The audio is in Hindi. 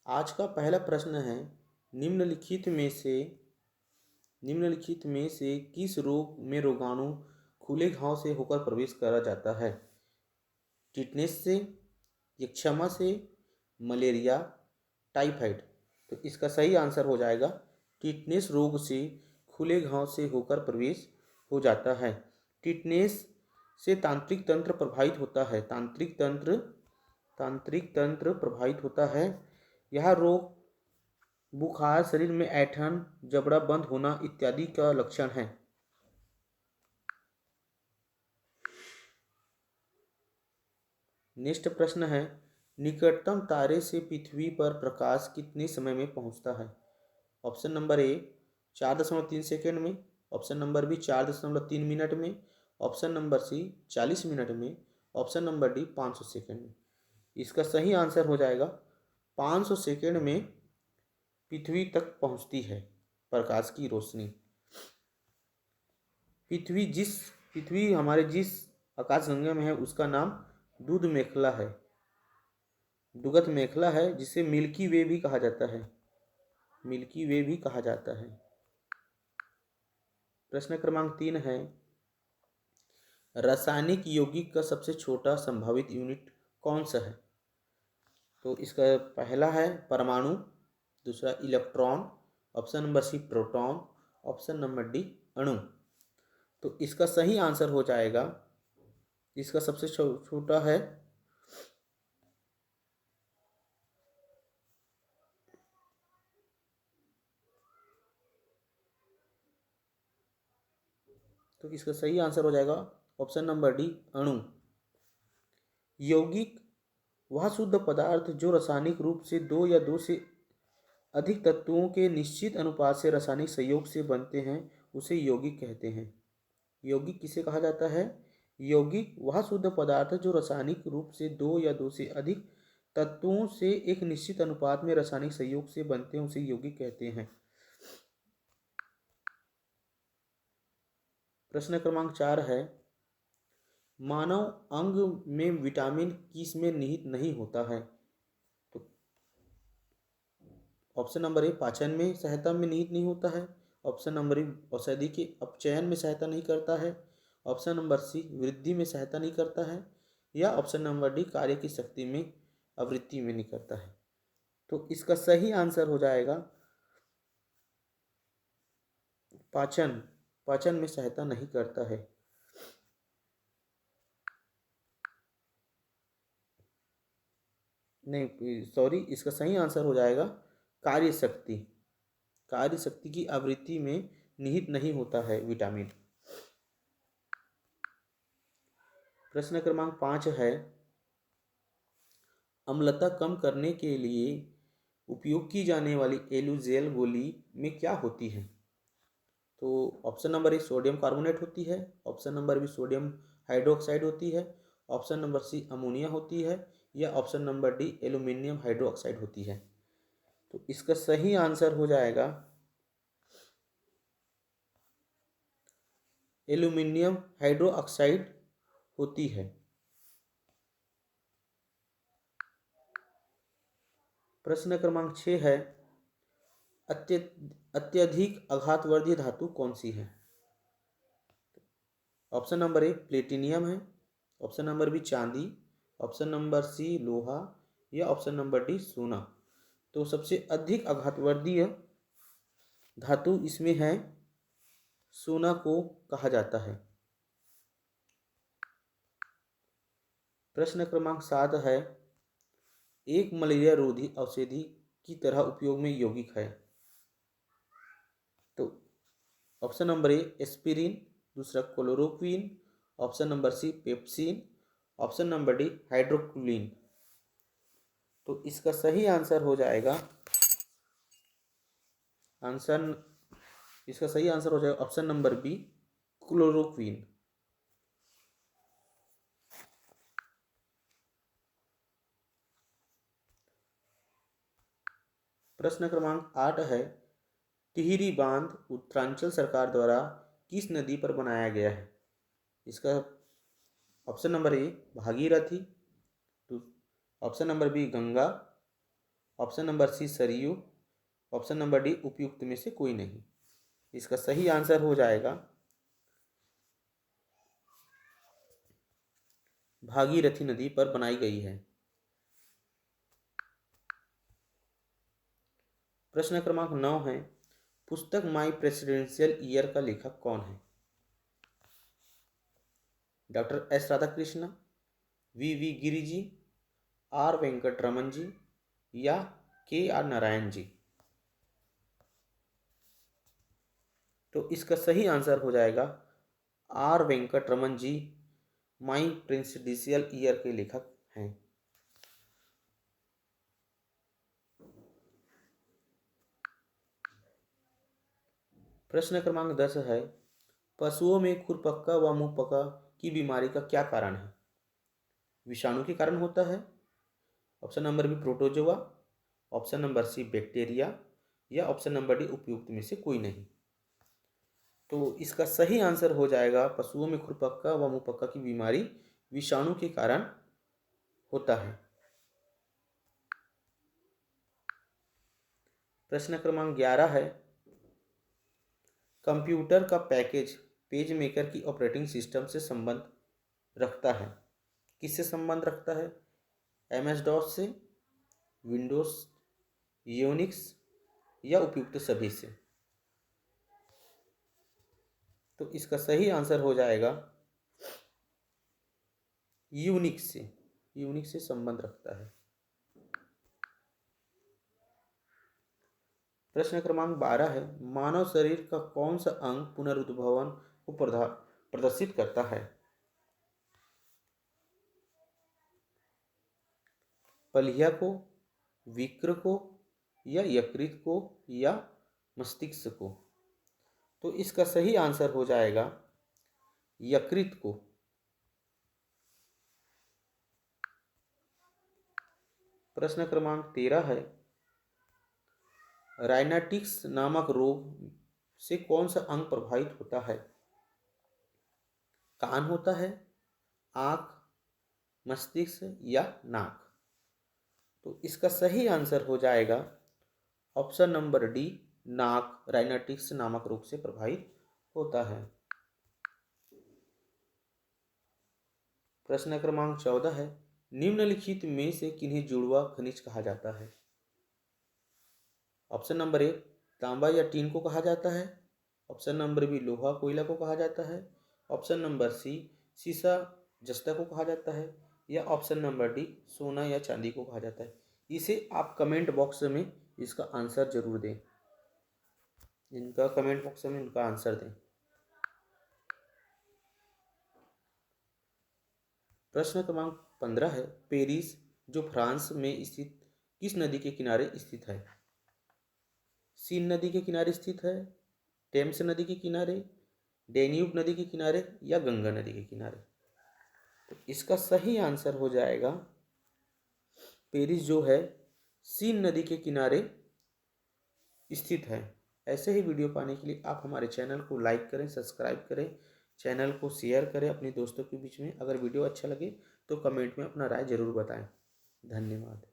आज का पहला प्रश्न है, निम्नलिखित में से किस रोग में रोगाणु खुले घाव से होकर प्रवेश करा जाता है? टिटनेस से, यक्षमा से, मलेरिया, टाइफाइड। तो इसका सही आंसर हो जाएगा टिटनेस रोग से खुले घाव से होकर प्रवेश हो जाता है। टिटनेस से तांत्रिक तंत्र प्रभावित होता है। तांत्रिक तंत्र प्रभावित होता है। यह रोग बुखार, शरीर में ऐंठन, जबड़ा बंद होना इत्यादि का लक्षण है। नेक्स्ट प्रश्न है, निकटतम तारे से पृथ्वी पर प्रकाश कितने समय में पहुंचता है? ऑप्शन नंबर ए 4.3 सेकेंड में, ऑप्शन नंबर बी 4.3 मिनट में, ऑप्शन नंबर सी 40 मिनट में, ऑप्शन नंबर डी 500 सेकेंड में। इसका सही आंसर हो जाएगा 500 सेकेंड में पृथ्वी तक पहुंचती है प्रकाश की रोशनी। पृथ्वी हमारे जिस आकाशगंगा में है उसका नाम दूध मेखला है, दुगत मेखला है, जिसे मिल्की वे भी कहा जाता है। मिल्की वे भी कहा जाता है। प्रश्न क्रमांक 3 है, रासायनिक यौगिक का सबसे छोटा संभावित यूनिट कौन सा है? तो इसका पहला है परमाणु, दूसरा electron, option number c proton, option number d अणु। तो इसका सही आंसर हो जाएगा, इसका सबसे छोटा है तो इसका सही आंसर हो जाएगा ऑप्शन नंबर डी अणु। यौगिक वह शुद्ध पदार्थ जो रासायनिक रूप से दो या दो से अधिक तत्वों के निश्चित अनुपात से रासायनिक संयोग से बनते हैं, उसे यौगिक कहते हैं। यौगिक किसे कहा जाता है? यौगिक वह शुद्ध पदार्थ जो रासायनिक रूप से दो या दो से अधिक तत्वों से एक निश्चित अनुपात में रासायनिक संयोग से बनते हैं, उसे यौगिक कहते हैं। प्रश्न क्रमांक 4 है, मानव अंग में विटामिन किस में निहित नहीं होता है? तो ऑप्शन नंबर ए पाचन में सहायता में निहित नहीं होता है, ऑप्शन नंबर बी औषधि के अपचयन में सहायता नहीं करता है, ऑप्शन नंबर सी वृद्धि में सहायता नहीं करता है, या ऑप्शन नंबर डी कार्य की शक्ति में आवृत्ति में नहीं करता है। तो इसका सही आंसर हो जाएगा पाचन में सहायता नहीं करता है। नहीं सॉरी, इसका सही आंसर हो जाएगा कार्य शक्ति की आवृत्ति में निहित नहीं होता है विटामिन। प्रश्न क्रमांक 5 है, अम्लता कम करने के लिए उपयोग की जाने वाली एलुजेल गोली में क्या होती है? तो option number A sodium carbonate होती है, option number B sodium hydroxide होती है, ऑप्शन नंबर सी अमोनिया होती है, या option number D aluminium hydroxide होती है। तो इसका सही आंसर हो जाएगा एल्यूमिनियम हाइड्रोक्साइड होती है। प्रश्न क्रमांक 6 है, अत्यधिक आघातवर्धी धातु कौन सी है? ऑप्शन नंबर ए प्लेटिनियम है, ऑप्शन नंबर बी चांदी, ऑप्शन नंबर सी लोहा, या ऑप्शन नंबर डी सोना। तो सबसे अधिक आघातवर्धीय धातु इसमें है सोना को कहा जाता है। प्रश्न क्रमांक 7 है, एक मलेरिया रोधी औषधि की तरह उपयोग में यौगिक है। तो ऑप्शन नंबर ए एस्पिरिन, दूसरा chloroquine, option number C pepsin, option number D hydroquinone. तो इसका सही आंसर हो जाएगा ऑप्शन नंबर बी क्लोरोक्वीन। प्रश्न क्रमांक 8 है, टिहरी बांध उत्तरांचल सरकार द्वारा किस नदी पर बनाया गया है? इसका option number A Bhagirathi, option number B Ganga, option number C Saryu, option number D उपयुक्त में से कोई नहीं। इसका सही आंसर हो जाएगा भागीरथी नदी पर बनाई गई है। प्रश्न क्रमांक 9 है, पुस्तक माई प्रेसिडेंशियल ईयर का लेखक कौन है? Doctor S Radhakrishna, V Giri ji, R Venkat Raman ji या के आर नारायण जी। तो इसका सही आंसर हो जाएगा R Venkat Raman ji my presidential years के लेखक हैं। प्रश्न क्रमांक 10 है, पशुओं में खुरपक्का व मुंहपका की बीमारी का क्या कारण है? विषाणु के कारण होता है, option number B protozoa, option number C bacteria या ऑप्शन नंबर डी उपयुक्त में से कोई नहीं। तो इसका सही आंसर हो जाएगा पशुओं में खुरपक्का व मुंहपका की बीमारी विषाणु के कारण होता है। प्रश्न क्रमांक 11 है, कंप्यूटर का पैकेज पेज मेकर की ऑपरेटिंग सिस्टम से संबंध रखता है। किससे संबंध रखता है? MS DOS से, विंडोज, यूनिक्स या उपयुक्त सभी से। तो इसका सही आंसर हो जाएगा यूनिक्स से, यूनिक्स से संबंध रखता है। प्रश्न क्रमांक 12 है, मानव शरीर का कौन सा अंग पुनरुद्भवन को प्रदर्शित करता है? पलिया को, विक्र को या यकृत को या मस्तिष्क को? तो इसका सही आंसर हो जाएगा यकृत को। प्रश्न क्रमांक 13 है, राइनाटिक्स नामक रोग से कौन सा अंग प्रभावित होता है? कान होता है, आंख, मस्तिष्क या नाक? तो इसका सही आंसर हो जाएगा ऑप्शन नंबर डी, नाक राइनाटिक्स नामक रोग से प्रभावित होता है। प्रश्न क्रमांक 14 है, निम्नलिखित में से किन्हें जुड़वा खनिज कहा जाता है? ऑप्शन नंबर ए तांबा या टीन को कहा जाता है, ऑप्शन नंबर बी लोहा कोयला को कहा जाता है, ऑप्शन नंबर सी सीसा जस्ता को कहा जाता है या ऑप्शन नंबर डी सोना या चांदी को कहा जाता है। इसे आप कमेंट बॉक्स में इसका आंसर जरूर दें, इनका कमेंट बॉक्स में इनका आंसर दें। प्रश्न क्रमांक 15 है, पेरिस जो फ्रांस में स्थित किस नदी के किनारे स्थित है? सीन नदी के किनारे स्थित है, टेम्स नदी के किनारे, डेन्यूब नदी के किनारे या गंगा नदी के किनारे? तो इसका सही आंसर हो जाएगा पेरिस जो है सीन नदी के किनारे स्थित है। ऐसे ही वीडियो पाने के लिए आप हमारे चैनल को लाइक करें, सब्सक्राइब करें, चैनल को शेयर करें अपने दोस्तों के बीच में। अगर वीडियो अच्छा लगे तो कमेंट में अपना राय जरूर बताएं। धन्यवाद।